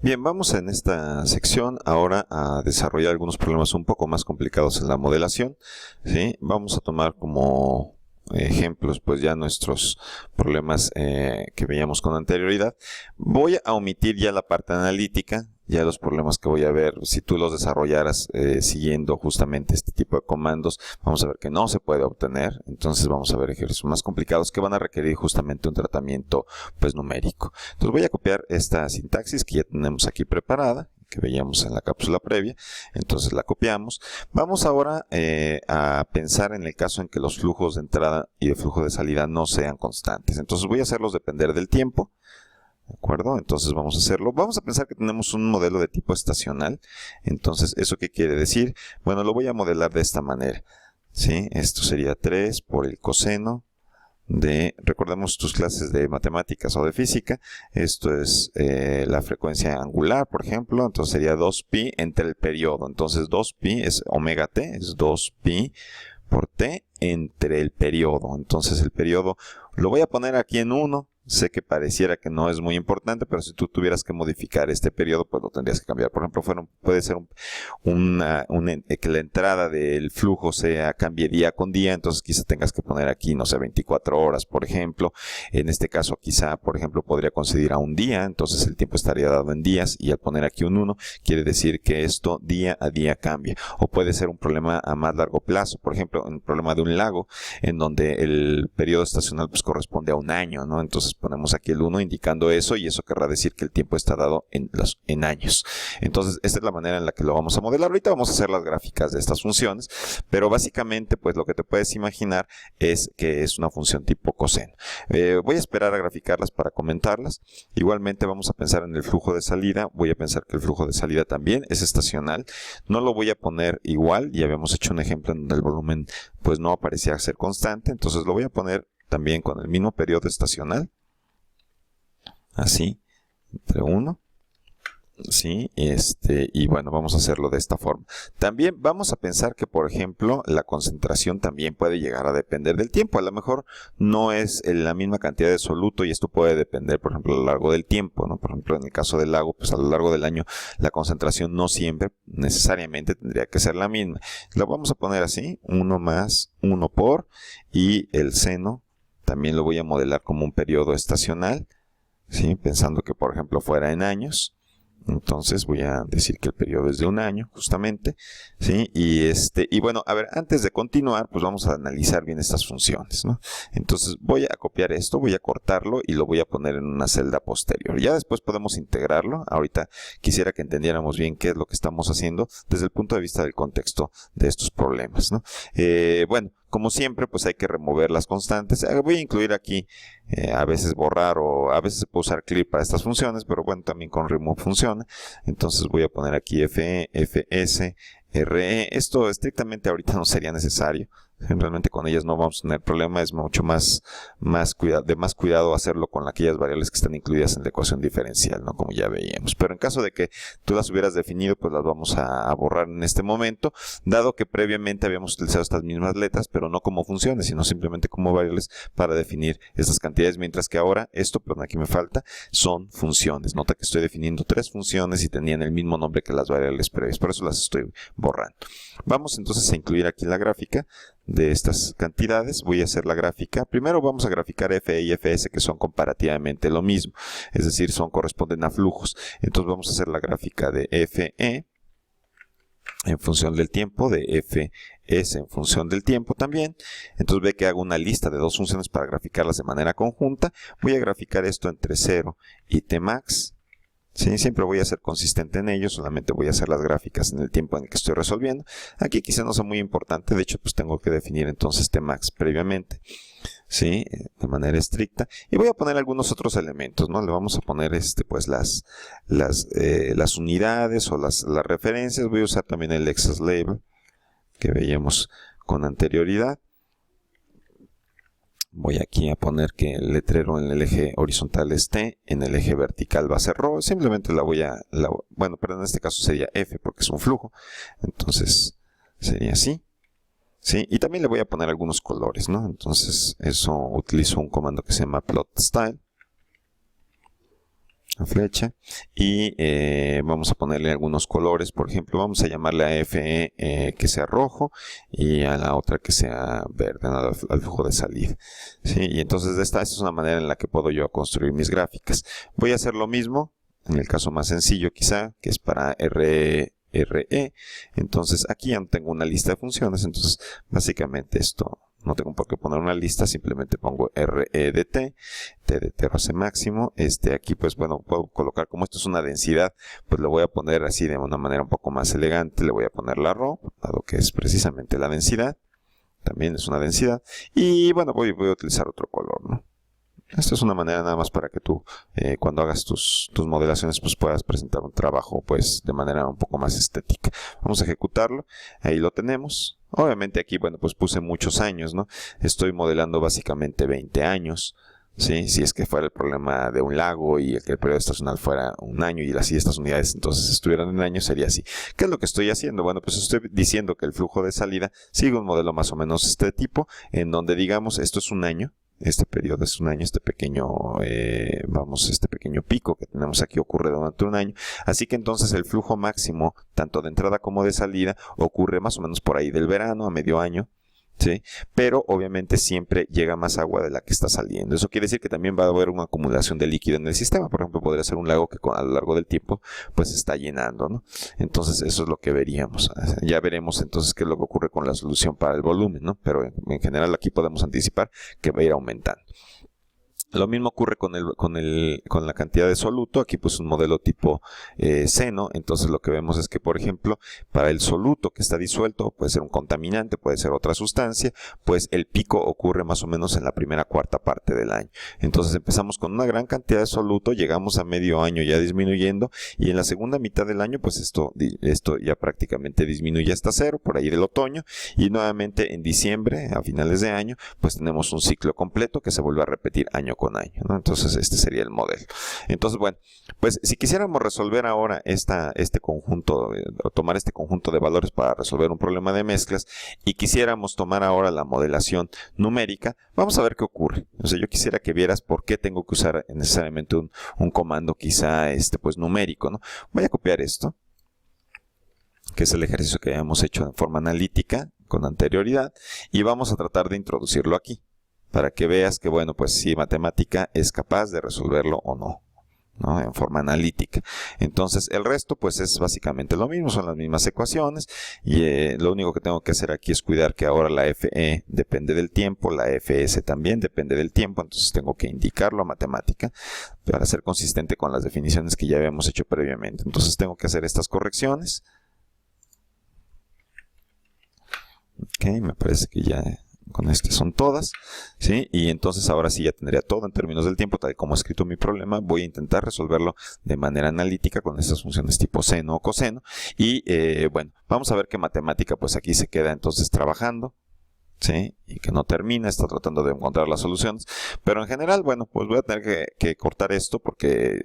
Bien, vamos en esta sección ahora a desarrollar algunos problemas un poco más complicados en la modelación, ¿sí? Vamos a tomar como ejemplos pues ya nuestros problemas que veíamos con anterioridad. Voy a omitir ya la parte analítica, ya los problemas que voy a ver, si tú los desarrollaras siguiendo justamente este tipo de comandos, vamos a ver que no se puede obtener. Entonces vamos a ver ejercicios más complicados que van a requerir justamente un tratamiento pues numérico. Entonces voy a copiar esta sintaxis que ya tenemos aquí preparada, que veíamos en la cápsula previa, entonces la copiamos. Vamos ahora a pensar en el caso en que los flujos de entrada y de flujo de salida no sean constantes. Entonces voy a hacerlos depender del tiempo. ¿De acuerdo? Entonces vamos a hacerlo. Vamos a pensar que tenemos un modelo de tipo estacional. Entonces, ¿eso qué quiere decir? Bueno, lo voy a modelar de esta manera, ¿sí? Esto sería 3 por el coseno de, recordemos tus clases de matemáticas o de física, esto es la frecuencia angular, por ejemplo, entonces sería 2pi entre el periodo. Entonces 2pi es omega t, es 2pi por t entre el periodo. Entonces el periodo lo voy a poner aquí en 1. Sé que pareciera que no es muy importante, pero si tú tuvieras que modificar este periodo, pues lo tendrías que cambiar. Por ejemplo, puede ser que la entrada del flujo cambie día con día, entonces quizá tengas que poner aquí, no sé, 24 horas, por ejemplo. En este caso, quizá, por ejemplo, podría coincidir a un día, entonces el tiempo estaría dado en días, y al poner aquí un 1, quiere decir que esto día a día cambia. O puede ser un problema a más largo plazo, por ejemplo, un problema de un lago, en donde el periodo estacional pues corresponde a un año, ¿no? Entonces ponemos aquí el 1 indicando eso, y eso querrá decir que el tiempo está dado en años. Entonces, esta es la manera en la que lo vamos a modelar. Ahorita vamos a hacer las gráficas de estas funciones, pero básicamente, pues lo que te puedes imaginar es que es una función tipo coseno. Voy a esperar a graficarlas para comentarlas. Igualmente vamos a pensar en el flujo de salida. Voy a pensar que el flujo de salida también es estacional. No lo voy a poner igual. Ya habíamos hecho un ejemplo en donde el volumen pues no parecía ser constante. Entonces lo voy a poner también con el mismo periodo estacional. Así, entre 1. Sí, y bueno, vamos a hacerlo de esta forma. También vamos a pensar que, por ejemplo, la concentración también puede llegar a depender del tiempo. A lo mejor no es la misma cantidad de soluto, y esto puede depender, por ejemplo, a lo largo del tiempo, ¿no? Por ejemplo, en el caso del lago, pues a lo largo del año la concentración no siempre necesariamente tendría que ser la misma. Lo vamos a poner así, 1 más 1 por, y el seno también lo voy a modelar como un periodo estacional, ¿sí? Pensando que, por ejemplo, fuera en años. Entonces voy a decir que el periodo es de un año, justamente, ¿sí? Y bueno, a ver, antes de continuar, pues vamos a analizar bien estas funciones, ¿no? Entonces voy a copiar esto, voy a cortarlo y lo voy a poner en una celda posterior. Ya después podemos integrarlo. Ahorita quisiera que entendiéramos bien qué es lo que estamos haciendo desde el punto de vista del contexto de estos problemas, ¿no? Bueno, como siempre, pues hay que remover las constantes. Voy a incluir aquí, a veces borrar, o a veces se puede usar clear para estas funciones, pero bueno, también con remove funciona. Entonces voy a poner aquí FE, FS, RE. Esto estrictamente ahorita no sería necesario. Realmente con ellas no vamos a tener problema. Es mucho más cuidado hacerlo con aquellas variables que están incluidas en la ecuación diferencial, ¿no? Como ya veíamos. Pero en caso de que tú las hubieras definido, pues las vamos a borrar en este momento, dado que previamente habíamos utilizado estas mismas letras, pero no como funciones, sino simplemente como variables para definir estas cantidades, mientras que ahora esto, perdón, aquí me falta, son funciones. Nota que estoy definiendo 3 funciones y tenían el mismo nombre que las variables previas, por eso las estoy borrando. Vamos entonces a incluir aquí la gráfica de estas cantidades. Voy a hacer la gráfica. Primero vamos a graficar FE y FS, que son comparativamente lo mismo, es decir, corresponden a flujos. Entonces vamos a hacer la gráfica de FE en función del tiempo, de FS en función del tiempo también. Entonces ve que hago una lista de 2 funciones para graficarlas de manera conjunta. Voy a graficar esto entre 0 y Tmax. ¿Sí? Siempre voy a ser consistente en ello, solamente voy a hacer las gráficas en el tiempo en el que estoy resolviendo. Aquí quizá no sea muy importante, de hecho pues tengo que definir entonces Tmax previamente, ¿sí? De manera estricta, y voy a poner algunos otros elementos, ¿no? Le vamos a poner pues las unidades o las referencias. Voy a usar también el excess label que veíamos con anterioridad. Voy aquí a poner que el letrero en el eje horizontal es T, en el eje vertical va a ser ρ. Simplemente bueno, pero en este caso sería F porque es un flujo. Entonces sería así, ¿sí? Y también le voy a poner algunos colores, ¿no? Entonces eso utilizo un comando que se llama plot style. la flecha, y vamos a ponerle algunos colores. Por ejemplo, vamos a llamarle a FE que sea rojo y a la otra que sea verde, ¿no? al flujo de salida, ¿sí? Y entonces esta es una manera en la que puedo yo construir mis gráficas. Voy a hacer lo mismo en el caso más sencillo quizá, que es para RE. Entonces aquí ya no tengo una lista de funciones, entonces básicamente esto no tengo por qué poner una lista, simplemente pongo RE de T de roce máximo. Aquí pues bueno, puedo colocar, como esto es una densidad, pues lo voy a poner así de una manera un poco más elegante. Le voy a poner la ρ, dado que es precisamente la densidad, también es una densidad, y bueno, voy a utilizar otro color, ¿no? Esta es una manera nada más para que tú cuando hagas tus modelaciones pues puedas presentar un trabajo pues de manera un poco más estética. Vamos a ejecutarlo, ahí lo tenemos. Obviamente aquí, bueno, pues puse muchos años, ¿no? Estoy modelando básicamente 20 años, ¿sí? Si es que fuera el problema de un lago y que el periodo estacional fuera un año y así estas unidades entonces estuvieran en años, sería así. ¿Qué es lo que estoy haciendo? Bueno, pues estoy diciendo que el flujo de salida sigue un modelo más o menos este tipo, en donde digamos esto es un año. Este periodo es un año, este pequeño pico que tenemos aquí ocurre durante un año. Así que entonces el flujo máximo, tanto de entrada como de salida, ocurre más o menos por ahí del verano a medio año, ¿sí? Pero obviamente siempre llega más agua de la que está saliendo. Eso quiere decir que también va a haber una acumulación de líquido en el sistema. Por ejemplo, podría ser un lago que a lo largo del tiempo pues está llenando, ¿no? Entonces eso es lo que veríamos. Ya veremos entonces qué es lo que ocurre con la solución para el volumen, ¿no? Pero en general aquí podemos anticipar que va a ir aumentando. Lo mismo ocurre con la cantidad de soluto. Aquí pues un modelo tipo seno. Entonces lo que vemos es que, por ejemplo, para el soluto que está disuelto, puede ser un contaminante, puede ser otra sustancia, pues el pico ocurre más o menos en la primera cuarta parte del año. Entonces empezamos con una gran cantidad de soluto, llegamos a medio año ya disminuyendo, y en la segunda mitad del año pues esto ya prácticamente disminuye hasta cero, por ahí del otoño, y nuevamente en diciembre, a finales de año, pues tenemos un ciclo completo que se vuelve a repetir año con año, ¿no? Entonces este sería el modelo. Entonces, bueno, pues si quisiéramos resolver ahora este conjunto, o tomar este conjunto de valores para resolver un problema de mezclas, y quisiéramos tomar ahora la modelación numérica, vamos a ver qué ocurre. O sea, yo quisiera que vieras por qué tengo que usar necesariamente un comando quizá pues numérico, ¿no? Voy a copiar esto, que es el ejercicio que habíamos hecho en forma analítica con anterioridad, y vamos a tratar de introducirlo aquí, para que veas que, bueno, pues si matemática es capaz de resolverlo o no, ¿no? En forma analítica. Entonces el resto pues es básicamente lo mismo, son las mismas ecuaciones, y lo único que tengo que hacer aquí es cuidar que ahora la FE depende del tiempo, la FS también depende del tiempo, entonces tengo que indicarlo a matemática para ser consistente con las definiciones que ya habíamos hecho previamente. Entonces tengo que hacer estas correcciones. Ok, me parece que ya con este son todas, ¿sí? Y entonces ahora sí ya tendría todo en términos del tiempo, tal como he escrito mi problema. Voy a intentar resolverlo de manera analítica con estas funciones tipo seno o coseno. Y bueno, vamos a ver que matemática pues aquí se queda entonces trabajando, ¿sí? Y que no termina, está tratando de encontrar las soluciones. Pero en general, bueno, pues voy a tener que cortar esto porque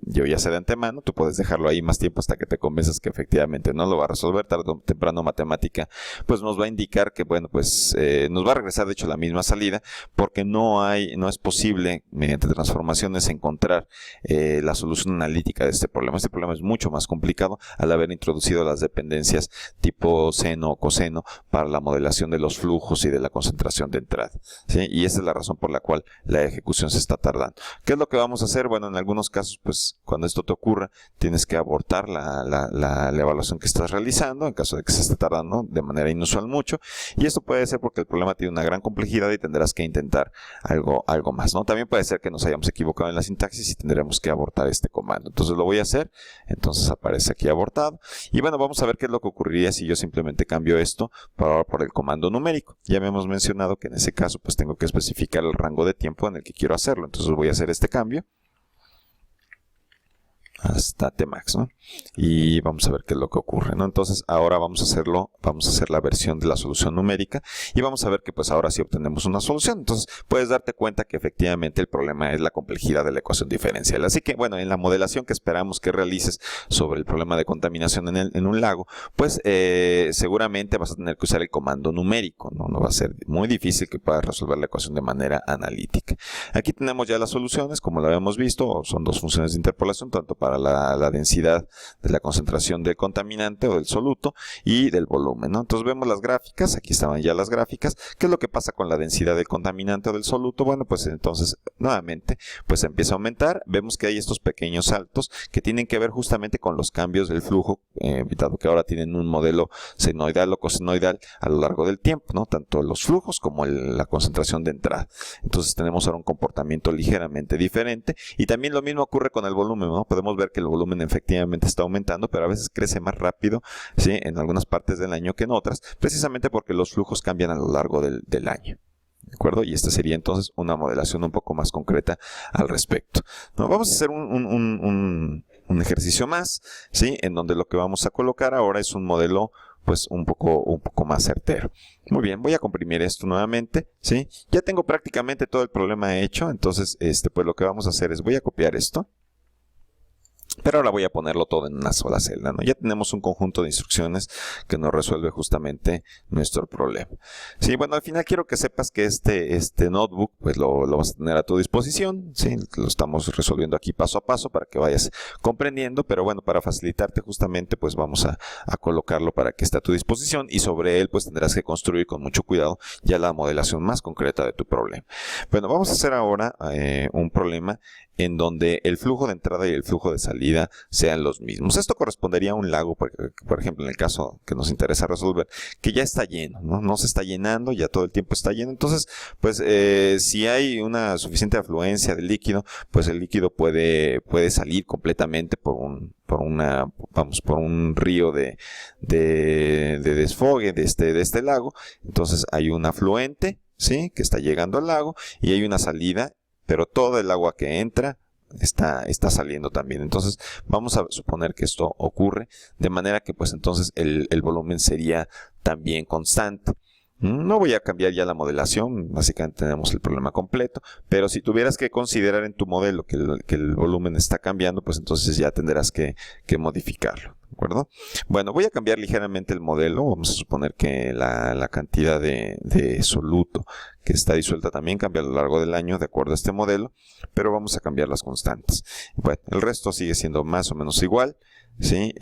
yo ya sé de antemano. Tú puedes dejarlo ahí más tiempo hasta que te convenzas que efectivamente no lo va a resolver. Tarde o temprano matemática pues nos va a indicar que, bueno, pues nos va a regresar de hecho la misma salida, porque no es posible mediante transformaciones encontrar la solución analítica de este problema. Este problema es mucho más complicado al haber introducido las dependencias tipo seno o coseno para la modelación de los flujos y de la concentración de entrada, ¿sí? Y esa es la razón por la cual la ejecución se está tardando. ¿Qué es lo que vamos a hacer? Bueno, en algunos casos, pues cuando esto te ocurra, tienes que abortar la evaluación que estás realizando, en caso de que se esté tardando de manera inusual mucho, y esto puede ser porque el problema tiene una gran complejidad y tendrás que intentar algo más, ¿no? También puede ser que nos hayamos equivocado en la sintaxis y tendremos que abortar este comando. Entonces lo voy a hacer, entonces aparece aquí abortado, y bueno, vamos a ver qué es lo que ocurriría si yo simplemente cambio esto por el comando numérico. Ya habíamos mencionado que en ese caso pues tengo que especificar el rango de tiempo en el que quiero hacerlo. Entonces voy a hacer este cambio a hasta Tmax, ¿no? Y vamos a ver qué es lo que ocurre, ¿no? Entonces ahora vamos a hacer la versión de la solución numérica y vamos a ver que pues ahora sí obtenemos una solución. Entonces puedes darte cuenta que efectivamente el problema es la complejidad de la ecuación diferencial. Así que bueno, en la modelación que esperamos que realices sobre el problema de contaminación en un lago, pues seguramente vas a tener que usar el comando numérico, ¿no? No va a ser muy difícil que puedas resolver la ecuación de manera analítica. Aquí tenemos ya las soluciones, como lo habíamos visto, son dos funciones de interpolación, tanto para la densidad de la concentración del contaminante o del soluto y del volumen, ¿no? Entonces vemos las gráficas, aquí estaban ya las gráficas. ¿Qué es lo que pasa con la densidad del contaminante o del soluto? Bueno, pues entonces nuevamente pues empieza a aumentar. Vemos que hay estos pequeños saltos que tienen que ver justamente con los cambios del flujo, dado que ahora tienen un modelo senoidal o cosenoidal a lo largo del tiempo, ¿no? Tanto los flujos como la concentración de entrada. Entonces tenemos ahora un comportamiento ligeramente diferente y también lo mismo ocurre con el volumen, ¿no? Podemos ver que el volumen efectivamente está aumentando, pero a veces crece más rápido, ¿sí? En algunas partes del año que en otras, precisamente porque los flujos cambian a lo largo del año. ¿De acuerdo? Y esta sería entonces una modelación un poco más concreta al respecto, ¿no? Vamos a hacer un ejercicio más, ¿sí? En donde lo que vamos a colocar ahora es un modelo pues un poco más certero. Muy bien, voy a comprimir esto nuevamente, ¿sí? Ya tengo prácticamente todo el problema hecho, entonces pues lo que vamos a hacer es voy a copiar esto. Pero ahora voy a ponerlo todo en una sola celda, ¿no? Ya tenemos un conjunto de instrucciones que nos resuelve justamente nuestro problema. Sí, bueno, al final quiero que sepas que este notebook pues lo vas a tener a tu disposición, ¿sí? Lo estamos resolviendo aquí paso a paso para que vayas comprendiendo, pero bueno, para facilitarte justamente pues vamos a colocarlo para que esté a tu disposición y sobre él pues tendrás que construir con mucho cuidado ya la modelación más concreta de tu problema. Bueno, vamos a hacer ahora un problema en donde el flujo de entrada y el flujo de salida sean los mismos. Esto correspondería a un lago, por ejemplo, en el caso que nos interesa resolver, que ya está lleno, ¿no? No se está llenando, ya todo el tiempo está lleno. Entonces, pues, si hay una suficiente afluencia del líquido, pues el líquido puede salir completamente por un río de desfogue de este lago. Entonces, hay un afluente, ¿sí? Que está llegando al lago y hay una salida, pero todo el agua que entra está saliendo también. Entonces vamos a suponer que esto ocurre de manera que pues entonces el volumen sería también constante. No voy a cambiar ya la modelación, básicamente tenemos el problema completo, pero si tuvieras que considerar en tu modelo que el volumen está cambiando, pues entonces ya tendrás que modificarlo. ¿De acuerdo? Bueno, voy a cambiar ligeramente el modelo. Vamos a suponer que la cantidad de soluto que está disuelta también cambia a lo largo del año de acuerdo a este modelo, pero vamos a cambiar las constantes. Bueno, el resto sigue siendo más o menos igual, ¿sí?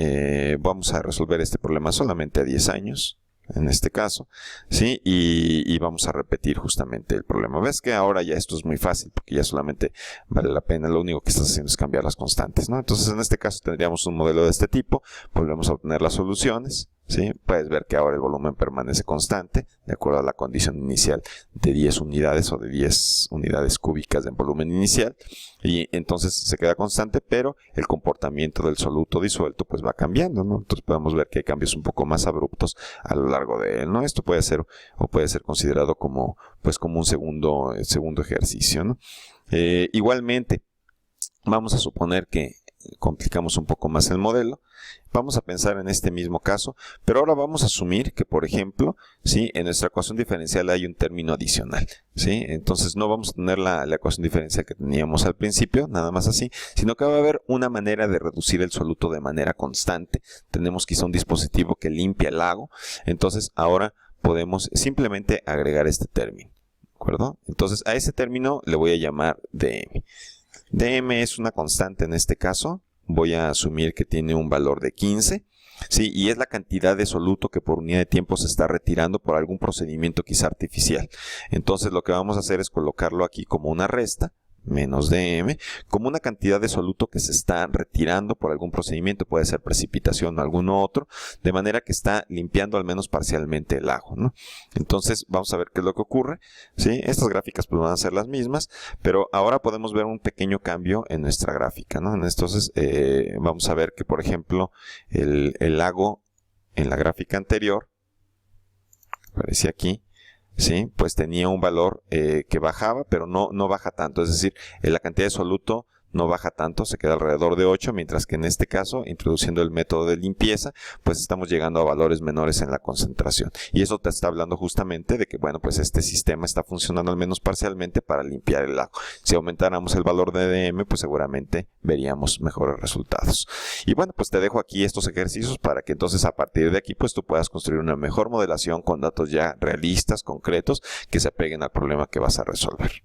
Vamos a resolver este problema solamente a 10 años. En este caso, ¿sí? Y vamos a repetir justamente el problema. ¿Ves que ahora ya esto es muy fácil? Porque ya solamente vale la pena, lo único que estás haciendo es cambiar las constantes, ¿no? Entonces en este caso tendríamos un modelo de este tipo, volvemos a obtener las soluciones, ¿sí? Puedes ver que ahora el volumen permanece constante, de acuerdo a la condición inicial de 10 unidades o de 10 unidades cúbicas de volumen inicial, y entonces se queda constante, pero el comportamiento del soluto disuelto pues va cambiando, ¿no? Entonces podemos ver que hay cambios un poco más abruptos a lo largo de él, ¿no? Esto puede ser considerado como un segundo ejercicio, ¿no? Igualmente, vamos a suponer que complicamos un poco más el modelo. Vamos a pensar en este mismo caso, pero ahora vamos a asumir que, por ejemplo, ¿sí? En nuestra ecuación diferencial hay un término adicional, ¿sí? Entonces no vamos a tener la ecuación diferencial que teníamos al principio, nada más así, sino que va a haber una manera de reducir el soluto de manera constante. Tenemos quizá un dispositivo que limpia el lago, entonces ahora podemos simplemente agregar este término, ¿de acuerdo? Entonces a ese término le voy a llamar dm. dm es una constante en este caso. Voy a asumir que tiene un valor de 15, ¿sí? Y es la cantidad de soluto que por unidad de tiempo se está retirando por algún procedimiento quizá artificial. Entonces lo que vamos a hacer es colocarlo aquí como una resta, menos dm, como una cantidad de soluto que se está retirando por algún procedimiento, puede ser precipitación o alguno otro, de manera que está limpiando al menos parcialmente el lago, ¿no? Entonces vamos a ver qué es lo que ocurre, ¿sí? Estas gráficas pues van a ser las mismas, pero ahora podemos ver un pequeño cambio en nuestra gráfica, ¿no? Entonces vamos a ver que, por ejemplo, el lago en la gráfica anterior, aparece aquí, ¿sí? Pues tenía un valor que bajaba, pero no baja tanto. Es decir, la cantidad de soluto no baja tanto, se queda alrededor de 8, mientras que en este caso, introduciendo el método de limpieza, pues estamos llegando a valores menores en la concentración. Y eso te está hablando justamente de que, bueno, pues este sistema está funcionando al menos parcialmente para limpiar el lago. Si aumentáramos el valor de DM, pues seguramente veríamos mejores resultados. Y bueno, pues te dejo aquí estos ejercicios para que entonces a partir de aquí, pues tú puedas construir una mejor modelación con datos ya realistas, concretos, que se apeguen al problema que vas a resolver.